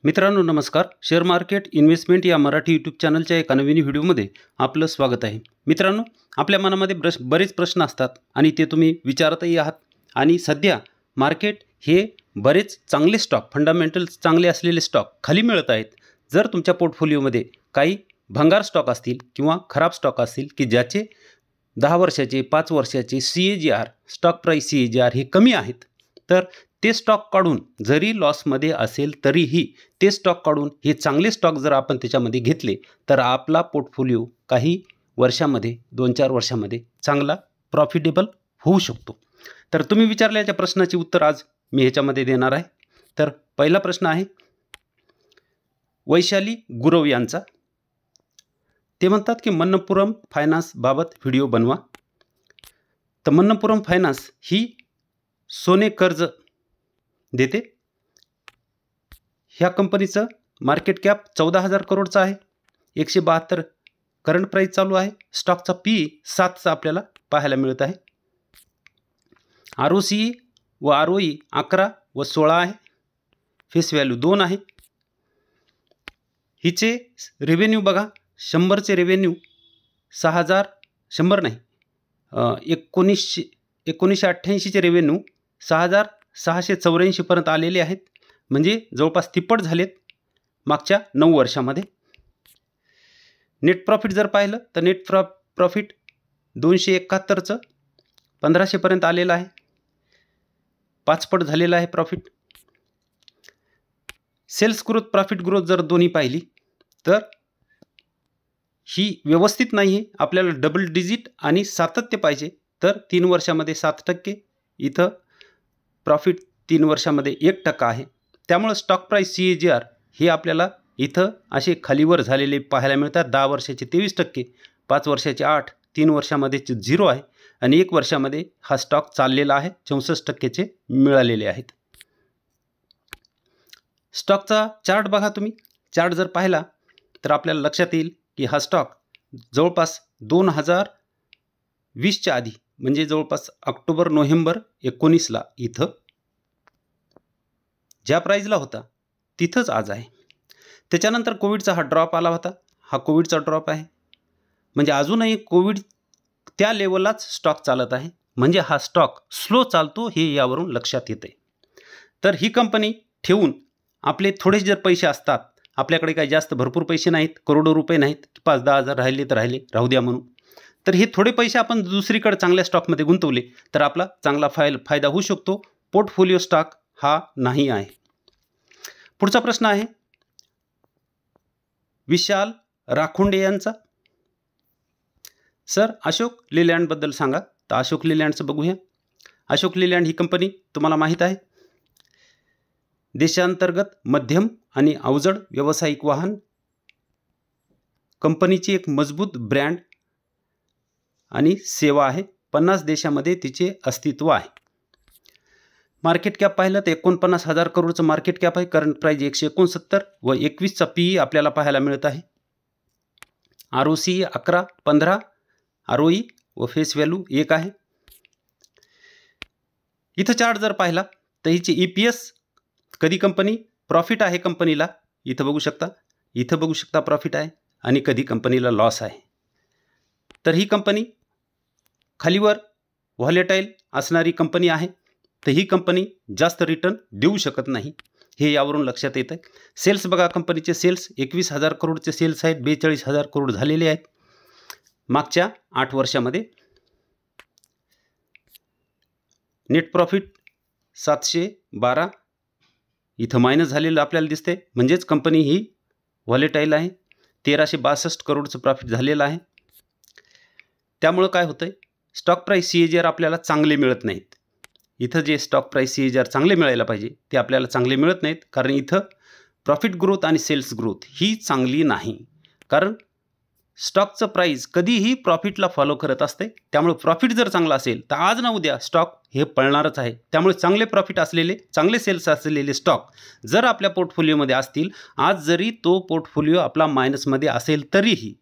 मित्रांनो नमस्कार. Share market investment या मराठी यूट्यूब चॅनलच्या एका नवीन व्हिडिओमध्ये आपलं स्वागत आहे. मित्रांनो, आपल्या मनामध्ये बरेच प्रश्न असतात आणि ते तुम्ही विचारतही आहात. आणि सध्या मार्केट हे बरेच चांगले स्टॉक, फंडामेंटल्स चांगले असलेले स्टॉक खाली मिळत आहेत. जर तुमच्या पोर्टफोलिओमध्ये काही भंगार स्टॉक असतील किंवा खराब स्टॉक असतील की ज्याचे 10 वर्षाचे 5 वर्षाचे CAGR, स्टॉक प्राईस CAGR हे कमी आहेत, तर ते स्टॉक काढून, जरी लॉसमध्ये असेल तरीही ते स्टॉक काढून हे चांगले स्टॉक जर आपण त्याच्यामध्ये घेतले तर आपला पोर्टफोलिओ काही वर्षामध्ये 2-4 वर्षामध्ये चांगला प्रॉफिटेबल होऊ शकतो. तर तुम्ही विचारल्याच्या प्रश्नाचे उत्तर आज मी ह्याच्यामध्ये देणार आहे. तर पहिला प्रश्न आहे वैशाली गुरव यांचा. ते म्हणतात की मन्नपुरम फायनान्स बाबत व्हिडिओ बनवा. तर मन्नपुरम फायनान्स ही सोने कर्ज देते. ह्या कंपनीचं मार्केट कॅप 14,000 करोडचा आहे. 172 करंट प्राईस चालू आहे. स्टॉकचा PE 7चा आपल्याला पाहायला मिळत आहे. ROCE व ROE 11 व 16 आहे. फेस व्हॅल्यू 2 आहे. हिचे रेव्हेन्यू बघा, 100चे रेव्हेन्यू 1988चे रेव्हेन्यू 6,684 पर्यंत आलेले आहेत. म्हणजे जवळपास तिप्पट झालेत मागच्या 9 वर्षामध्ये. नेट प्रॉफिट जर पाहिलं तर नेट प्रॉफिट 271चं 1500 पर्यंत आलेलं आहे. 5 पट झालेला आहे profit. Sales growth, profit growth जर दोन्ही पाहिली तर ही व्यवस्थित नाही आहे. आपल्याला डबल डिजिट आणि सातत्य पाहिजे. तर 3 वर्षामध्ये 7%, इथं प्रॉफिट 3 वर्षामध्ये 1% आहे. त्यामुळे स्टॉक प्राईस CAGR हे आपल्याला इथं असे खालीवर झालेले पाहायला मिळतात. 10 वर्षाचे 23%, 5 वर्षाचे 8%, 3 वर्षामध्ये 0 आहे आणि 1 वर्षामध्ये हा स्टॉक चाललेला आहे. 64%चे मिळालेले आहेत. स्टॉकचा चार्ट बघा तुम्ही. चार्ट जर पाहिला तर आपल्याला लक्षात येईल की हा स्टॉक जवळपास 2020च्या आधी, म्हणजे जवळपास ऑक्टोबर-नोव्हेंबर 19ला इथं ज्या प्राईजला होता तिथंच आज आहे. त्याच्यानंतर कोविडचा हा ड्रॉप आला होता. हा कोविडचा ड्रॉप आहे. म्हणजे अजूनही कोविड त्या लेवललाच स्टॉक चालत आहे. म्हणजे हा स्टॉक स्लो चालतो हे यावरून लक्षात येते. तर ही कंपनी ठेवून आपले थोडेसे जर पैसे असतात, आपल्याकडे काही जास्त भरपूर पैसे नाहीत, करोडो रुपये नाहीत, 5-10 हजार राहिले तर राहिले, राहू द्या म्हणून, तर हे थोडे पैसे आपण दुसरीकडे चांगल्या स्टॉकमध्ये गुंतवले तर आपला चांगला फायदा होऊ शकतो. पोर्टफोलिओ स्टॉक हा नाही आहे. पुढचा प्रश्न आहे विशाल राखुंडे यांचा. सर, अशोक लेलँडबद्दल सांगा. तर अशोक लेलँडचं बघूया. अशोक लेलँड ही कंपनी तुम्हाला माहीत आहे. देशांतर्गत मध्यम आणि अवजड व्यावसायिक वाहन कंपनीची एक मजबूत ब्रँड आणि सेवा आहे. 50 देशामध्ये तिचे अस्तित्व आहे. मार्केट कॅप पाहिलं तर 49,000 करोडचं मार्केट कॅप आहे. करंट प्राईज 169 व 21चा PE आपल्याला पाहायला मिळत आहे. ROCE 11, 15, ROE व फेस व्हॅल्यू 1 आहे. इथं चार्ट जर पाहिला तर हिची EPS, कधी कंपनी प्रॉफिट आहे कंपनीला, इथं बघू शकता प्रॉफिट आहे, आणि कधी कंपनीला लॉस आहे. तर ही कंपनी खालीवर व्हॉलेटाईल असणारी कंपनी आहे. तर ही कंपनी जास्त रिटर्न देऊ शकत नाही हे यावरून लक्षात येतं. सेल्स बघा, कंपनीचे सेल्स 21,000 करोडचे सेल्स आहेत. 42,000 करोड झालेले आहेत मागच्या 8 वर्षामध्ये. नेट प्रॉफिट 712 इथं मायनस झालेलं आपल्याला दिसते. म्हणजेच कंपनी ही व्हॉलेटाईल आहे. 1362 करोडचं प्रॉफिट झालेलं आहे. त्यामुळं काय होतंय, स्टॉक प्राईस CAGR आपल्याला चांगले मिळत नाहीत. इथं जे स्टॉक प्राईस CAGR चांगले मिळायला पाहिजे ते आपल्याला चांगले मिळत नाहीत. कारण इथं प्रॉफिट ग्रोथ आणि सेल्स ग्रोथ ही चांगली नाही. कारण स्टॉकचं प्राईस कधीही प्रॉफिटला फॉलो करत असते. त्यामुळे प्रॉफिट जर चांगला असेल तर आज ना उद्या स्टॉक हे पळणारच आहे. त्यामुळे चांगले प्रॉफिट असलेले, चांगले सेल्स असलेले स्टॉक जर आपल्या पोर्टफोलिओमध्ये असतील, आज जरी तो पोर्टफोलिओ आपला मायनसमध्ये असेल तरीही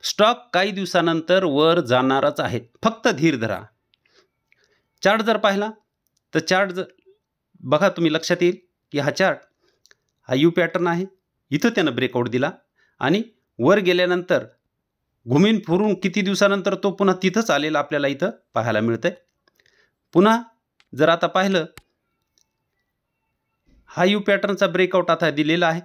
स्टॉक काही दिवसानंतर वर जाणारच आहेत. फक्त धीर धरा. चार्ट जर पाहिला तर चार्ट बघा तुम्ही, लक्षात येईल की हा चार्ट हा यू पॅटर्न आहे, इथं त्यानं ब्रेकआउट दिला आणि वर गेल्यानंतर घुमीन फिरून किती दिवसानंतर तो पुन्हा तिथंच आलेला आपल्याला इथं पाहायला मिळतंय. पुन्हा जर आता पाहिलं, हा यू पॅटर्नचा ब्रेकआउट आता दिलेला आहे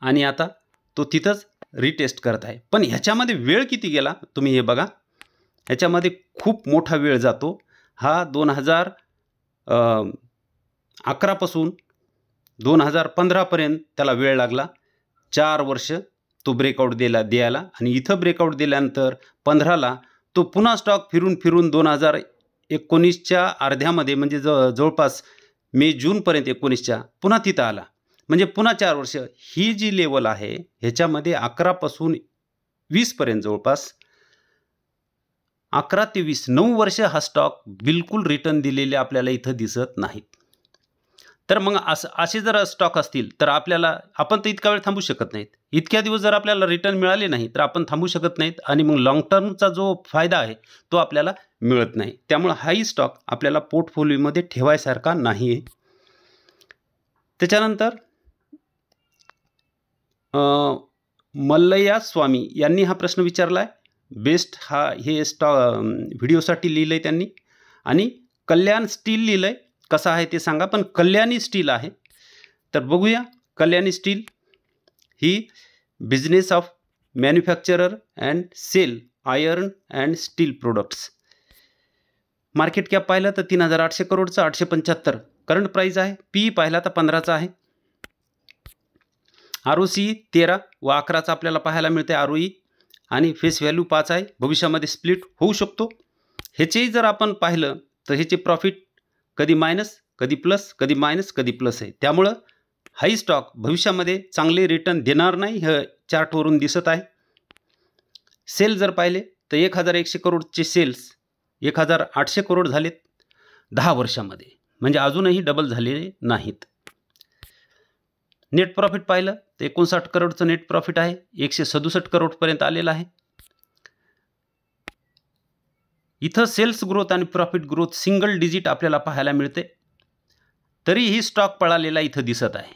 आणि आता तो तिथंच रिटेस्ट करत आहे. पण ह्याच्यामध्ये वेळ किती गेला तुम्ही हे बघा, ह्याच्यामध्ये खूप मोठा वेळ जातो. हा 2011 पासून 2015 पर्यंत त्याला वेळ लागला, 4 वर्ष तो ब्रेकआउट द्यायला आणि इथं ब्रेकआउट दिल्यानंतर 15ला तो पुन्हा स्टॉक फिरून 2019च्या अर्ध्यामध्ये म्हणजे जवळपास मे जूनपर्यंत 19च्या पुन्हा तिथं आला. म्हणजे पुन्हा 4 वर्ष. ही जी लेवल आहे ह्याच्यामध्ये 11 पासून 20 पर्यंत जवळपास 11 ते 20 9 वर्ष हा स्टॉक बिलकुल रिटर्न दिलेले आपल्याला इथं दिसत नाहीत. तर मग असे जर स्टॉक असतील तर आपण तर इतका वेळ थांबू शकत नाहीत. इतक्या दिवस जर आपल्याला रिटर्न मिळाले नाही तर आपण थांबू शकत नाहीत आणि मग लॉंग टर्मचा जो फायदा आहे तो आपल्याला मिळत नाही. त्यामुळे हाही स्टॉक आपल्याला पोर्टफोलिओमध्ये ठेवायसारखा नाही आहे. त्याच्यानंतर मल्लय्या स्वामी यांनी हा प्रश्न विचारला आहे. बेस्ट हे व्हिडिओसाठी लिहिलं आहे त्यांनी आणि कल्याण स्टील लिहिलं आहे. कसं आहे ते सांगा, पण कल्याणी स्टील आहे. तर बघूया, कल्याणी स्टील ही business of manufacturer and sale iron and steel products. Market cap पाहिलं तर 3800 करोडचं 875 करंट प्राईस आहे. पी पाहिला तर 15चा आहे. ROC 13 व 11चा आपल्याला पाहायला मिळते ROE आणि फेस व्हॅल्यू 5 आहे. भविष्यामध्ये स्प्लिट होऊ शकतो. ह्याचेही जर आपण पाहिलं तर ह्याचे प्रॉफिट कधी मायनस, कधी प्लस, कधी मायनस, कधी प्लस आहे. त्यामुळं हाई स्टॉक भविष्यामध्ये चांगले रिटर्न देणार नाही हे चार्टवरून दिसत आहे. सेल जर पाहिले तर 1100 करोडचे सेल्स 1800 करोड झालेत 10 वर्षामध्ये, म्हणजे अजूनही डबल झालेले नाहीत. नेट प्रॉफिट पाहिलं तर 59 करोडचं नेट प्रॉफिट आहे, 167 करोडपर्यंत आलेलं आहे. इथं सेल्स ग्रोथ आणि प्रॉफिट ग्रोथ सिंगल डिजिट आपल्याला पाहायला मिळते. तरीही स्टॉक पळालेला इथं दिसत आहे.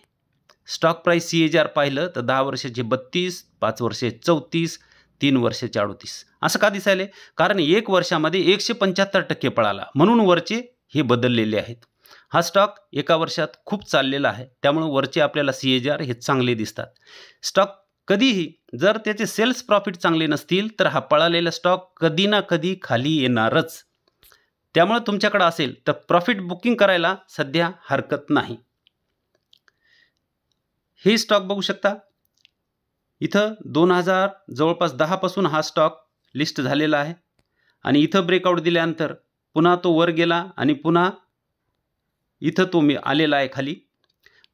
स्टॉक प्राईस CAGR पाहिलं तर 10 वर्षाचे 32, 5 वर्षे 34, 3 वर्षाचे 38. असं का दिसायले? कारण 1 वर्षामध्ये 175% पळाला, म्हणून वरचे हे बदललेले आहेत. हा स्टॉक एका वर्षात खूप चाललेला आहे, त्यामुळे वरचे आपल्याला CAGR हे चांगले दिसतात. स्टॉक कधीही जर त्याचे सेल्स प्रॉफिट चांगले नसतील तर हा पळालेला स्टॉक कधी ना कधी खाली येणारच. त्यामुळे तुमच्याकडे असेल तर प्रॉफिट बुकिंग करायला सध्या हरकत नाही. हे स्टॉक बघू शकता, इथं 2000 जवळपास 10 पासून हा स्टॉक लिस्ट झालेला आहे आणि इथं ब्रेकआउट दिल्यानंतर पुन्हा तो वर गेला आणि पुन्हा इथं तो आलेला आहे खाली.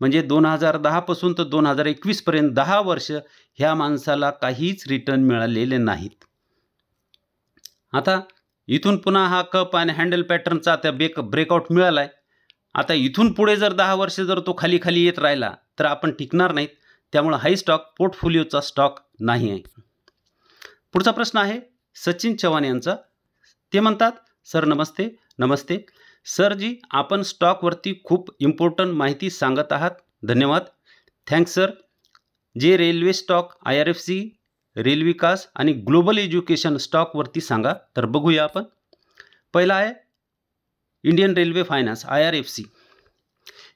म्हणजे 2010 पासून तर 2021 पर्यंत 10 वर्ष ह्या माणसाला काहीच रिटर्न मिळालेले नाहीत. आता इथून पुन्हा हा कप आणि हँडल पॅटर्नचा आता ब्रेकआउट मिळाला आहे. आता इथून पुढे जर 10 वर्ष जर तो खाली येत राहिला तर आपण टिकणार नाहीत. त्यामुळे हाई स्टॉक पोर्टफोलिओचा स्टॉक नाही आहे. पुढचा प्रश्न आहे सचिन चव्हाण यांचा. ते म्हणतात, सर नमस्ते. नमस्ते सर जी, आपण स्टॉकवरती खूप इम्पॉर्टंट माहिती सांगत आहात, धन्यवाद. Thanks sir. जे रेल्वे स्टॉक IRFC, रेल विकास आणि ग्लोबल एज्युकेशन स्टॉकवरती सांगा. तर बघूया आपण. पहिला आहे इंडियन रेल्वे फायनान्स IRFC.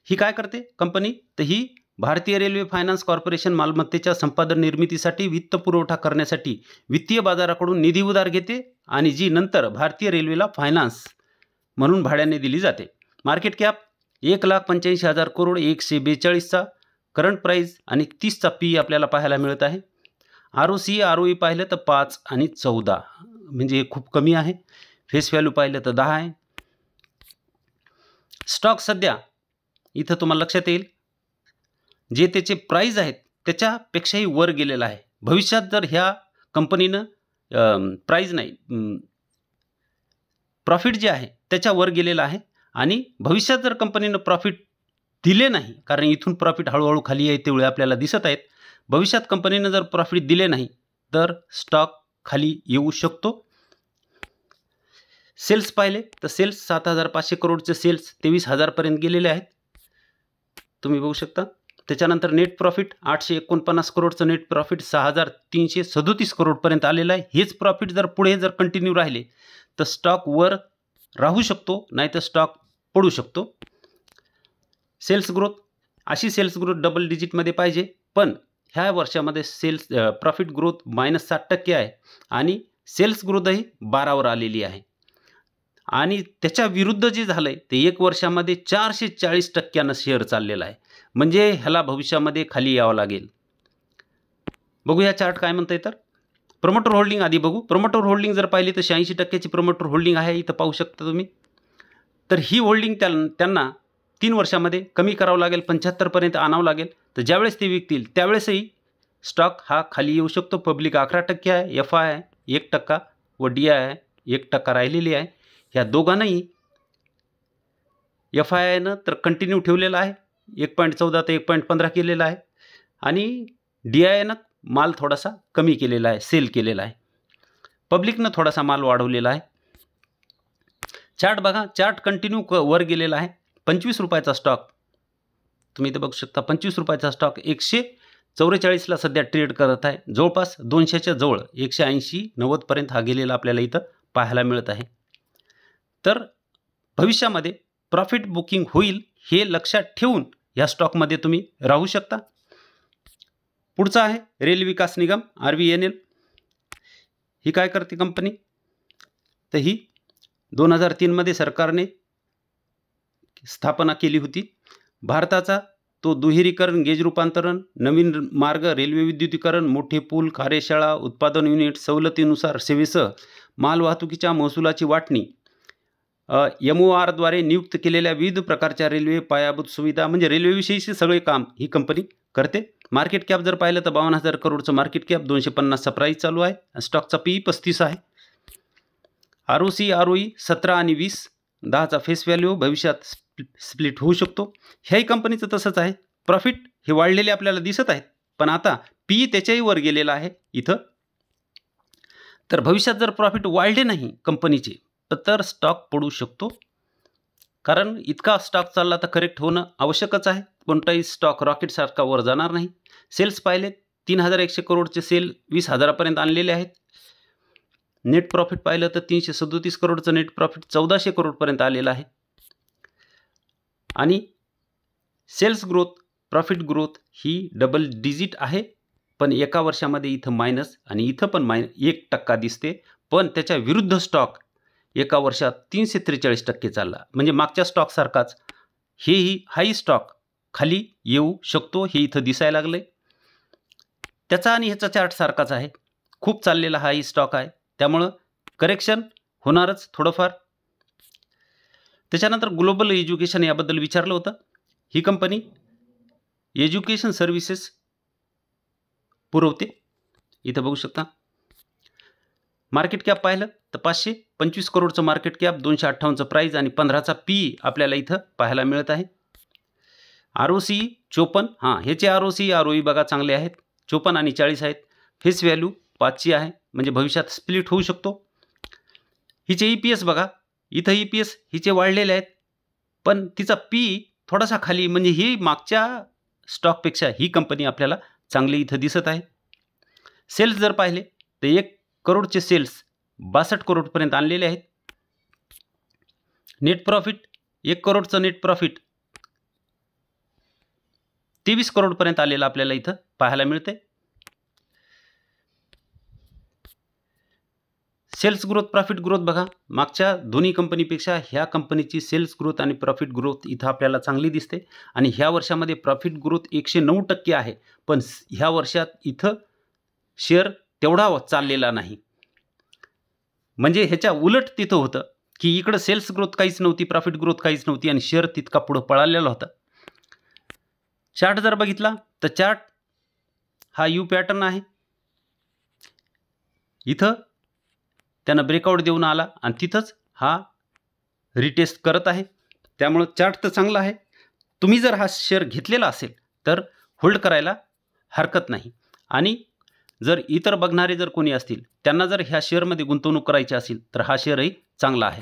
ही काय करते कंपनी? तर ही भारतीय रेल्वे फायनान्स कॉर्पोरेशन मालमत्तेच्या संपादन निर्मितीसाठी वित्त पुरवठा करण्यासाठी वित्तीय बाजाराकडून निधी उधार घेते आणि जी नंतर भारतीय रेल्वेला फायनान्स म्हणून भाड्याने दिली जाते. मार्केट कॅप 1,85,000 करोड, 142चा करंट प्राईस आणि 30चा पी आपल्याला पाहायला मिळत आहे. ROC ROE पाहिलं तर 5 आणि 14, म्हणजे हे खूप कमी आहे. फेस व्हॅल्यू पाहिलं तर 10 आहे. स्टॉक सध्या इथं तुम्हाला लक्षात येईल जे त्याचे प्राईज आहेत त्याच्यापेक्षाही वर गेलेला आहे. भविष्यात जर ह्या कंपनीनं प्राईज नाही प्रॉफिट जे आहे त्याच्यावर गेलेला आहे आणि भविष्यात जर कंपनीनं प्रॉफिट दिले नाही, कारण इथून प्रॉफिट हळूहळू खाली आहे तेवढे आपल्याला दिसत आहेत, भविष्यात कंपनीनं जर प्रॉफिट दिले नाही तर स्टॉक खाली येऊ शकतो. सेल्स पाहिले तर सेल्स 7,500 करोडचे सेल्स 23,000 पर्यंत गेलेले आहेत. तुम्ही बघू शकता त्याच्यानंतर नेट प्रॉफिट 849 करोडचं नेट प्रॉफिट 6337 करोडपर्यंत आलेलं आहे. हेच प्रॉफिट जर पुढे जर कंटिन्यू राहिले तर स्टॉक वर राहू शकतो, नाही तर स्टॉक पडू शकतो. सेल्स ग्रोथ, अशी सेल्स ग्रोथ डबल डिजिटमध्ये पाहिजे, पण ह्या वर्षामध्ये सेल्स प्रॉफिट ग्रोथ -7% आहे आणि सेल्स ग्रोथही 12वर आलेली आहे. आणि त्याच्या विरुद्ध जे झालं आहे ते 1 वर्षामध्ये 440% शेअर चाललेला आहे. म्हणजे ह्याला भविष्यामध्ये खाली यावं लागेल. बघूया चार्ट काय म्हणतंय. तर प्रमोटर होल्डिंग आधी बघू. प्रमोटर होल्डिंग जर पाहिली तर 86% प्रमोटर होल्डिंग आहे, इथं पाहू शकता तुम्ही. तर ही होल्डिंग त्यांना 3 वर्षामध्ये कमी करावं लागेल, 75पर्यंत आणावं लागेल. तर ज्यावेळेस ते विकतील त्यावेळेसही स्टॉक हा खाली येऊ शकतो. पब्लिक 11% आहे, FI आहे 1% व DI आहे 1% राहिलेली आहे. ह्या दोघांनाही FIनं तर कंटिन्यू ठेवलेला आहे, 1.14 ते 1.15 केलेला आहे आणि DIनं माल थोडासा कमी केलेला आहे, सेल केलेला आहे. पब्लिकनं थोडासा माल वाढवलेला आहे. चार्ट बघा, चार्ट कंटिन्यू वर गेलेला आहे. 25 रुपयाचा स्टॉक तुम्ही इथे बघू शकता. 25 रुपयाचा स्टॉक 144ला सध्या ट्रेड करत आहे. जवळपास 200च्या जवळ 180-90 पर्यंत हा गेलेला आपल्याला इथं पाहायला मिळत आहे. तर भविष्यामध्ये प्रॉफिट बुकिंग होईल हे लक्षात ठेवून या स्टॉकमध्ये तुम्ही राहू शकता. पुढचा आहे रेल विकास निगम RVNL. ही काय करते कंपनी, तर ही 2003 मध्ये सरकारने स्थापना केली होती. भारताचा तो दुहेरीकरण, गेज रूपांतरण, नवीन मार्ग, रेल्वे विद्युतीकरण, मोठे पूल, कार्यशाळा, उत्पादन युनिट, सवलतीनुसार सेवेसह मालवाहतुकीच्या महसुलाची वाटणी, MORद्वारे नियुक्त केलेल्या विविध प्रकारच्या रेल्वे पायाभूत सुविधा, म्हणजे रेल्वेविषयीचे सगळे काम ही कंपनी करते. मार्केट कॅप जर पाहिलं तर 52,000 करोडचं मार्केट कॅप, 250चा प्राईस चालू आहे. स्टॉकचा PE 35 आहे. ROC ROE 17 आणि 20, 10चा फेस व्हॅल्यू भविष्यात स्प्लिट होऊ शकतो. ह्याही कंपनीचं तसंच आहे. प्रॉफिट हे वाढलेले आपल्याला दिसत आहेत, पण आता PE त्याच्याही वर गेलेला आहे इथं. तर भविष्यात जर प्रॉफिट वाढले नाही कंपनीचे तर स्टॉक पडू शकतो, कारण इतका स्टॉक चालला तर करेक्ट होणं आवश्यकच आहे. कोणताही स्टॉक रॉकेटसारखा वर जाणार नाही. सेल्स पाहिले 3100 करोडचे सेल 20,000पर्यंत आणलेले आहेत. नेट प्रॉफिट पाहिलं तर 337 करोडचं नेट प्रॉफिट 1400 करोडपर्यंत आलेलं आहे. आणि सेल्स ग्रोथ, प्रॉफिट ग्रोथ ही डबल डिजिट आहे, पण एका वर्षामध्ये इथं मायनस आणि इथं पण -1% दिसते. पण त्याच्या विरुद्ध स्टॉक एका वर्षात 343% चालला, म्हणजे मागच्या स्टॉकसारखाच हाही स्टॉक खाली येऊ शकतो, हे इथं दिसायला लागले. त्याचा आणि ह्याचा चार्ट सारखाच आहे. खूप चाललेला हाही स्टॉक आहे, त्यामुळं करेक्शन होणारच थोडंफार. त्याच्यानंतर ग्लोबल एज्युकेशन याबद्दल विचारलं होतं. ही कंपनी एज्युकेशन सर्व्हिसेस पुरवते. इथं बघू शकता. मार्केट कॅप पाहिलं तर 525 करोडचं मार्केट कॅप, 258चं प्राईज आणि 15चा PE आपल्याला इथं पाहायला मिळत आहे. ROC 54, ह्याचे ROC ROE बघा चांगले आहेत, 54 आणि 40 आहेत. फेस व्हॅल्यू 5ची आहे, म्हणजे भविष्यात स्प्लिट होऊ शकतो. हिचे EPS बघा, इथं EPS हिचे वाढलेले आहेत, पण तिचा PE थोडासा खाली, म्हणजे ही मागच्या स्टॉकपेक्षा ही कंपनी आपल्याला चांगली इथं दिसत आहे. सेल्स जर पाहिले तर 1 करोडचे सेल्स 62 करोडपर्यंत आणलेले आहेत. नेट प्रॉफिट 1 करोडचं नेट प्रॉफिट 23 करोडपर्यंत आलेलं आपल्याला इथं पाहायला मिळते. सेल्स ग्रोथ, प्रॉफिट ग्रोथ बघा, मागच्या दोन्ही कंपनीपेक्षा ह्या कंपनीची सेल्स ग्रोथ आणि प्रॉफिट ग्रोथ इथं आपल्याला चांगली दिसते. आणि ह्या वर्षामध्ये प्रॉफिट ग्रोथ 109% आहे, पण ह्या वर्षात इथं शेअर तेवढा चाललेला नाही. म्हणजे ह्याच्या उलट तिथं होतं की इकडं सेल्स ग्रोथ काहीच नव्हती, प्रॉफिट ग्रोथ काहीच नव्हती आणि शेअर तितका पुढं पळालेला होता. चार्ट जर बघितला तर चार्ट हा U पॅटर्न आहे. इथं त्यानं ब्रेकआउट देऊन आला आणि तिथंच हा रिटेस्ट करत आहे. त्यामुळं चार्ट तर चांगला आहे. तुम्ही जर हा शेअर घेतलेला असेल तर होल्ड करायला हरकत नाही. आणि जर इतर बघणारे जर कोणी असतील त्यांना जर ह्या शेअरमध्ये गुंतवणूक करायची असेल तर हा शेअरही चांगला आहे.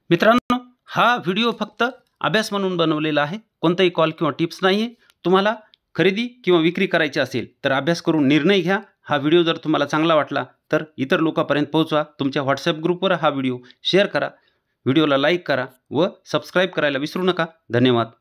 मित्रांनो, हा व्हिडिओ फक्त अभ्यास म्हणून बनवलेला आहे, कोणताही कॉल किंवा टिप्स नाही आहे. तुम्हाला खरेदी किंवा विक्री करायची असेल तर अभ्यास करून निर्णय घ्या. हा व्हिडिओ जर तुम्हाला चांगला वाटला तर इतर लोकांपर्यंत पोहोचवा. तुमच्या व्हॉट्सॲप ग्रुपवर हा व्हिडिओ शेअर करा. व्हिडिओला लाईक करा व सबस्क्राईब करायला विसरू नका. धन्यवाद.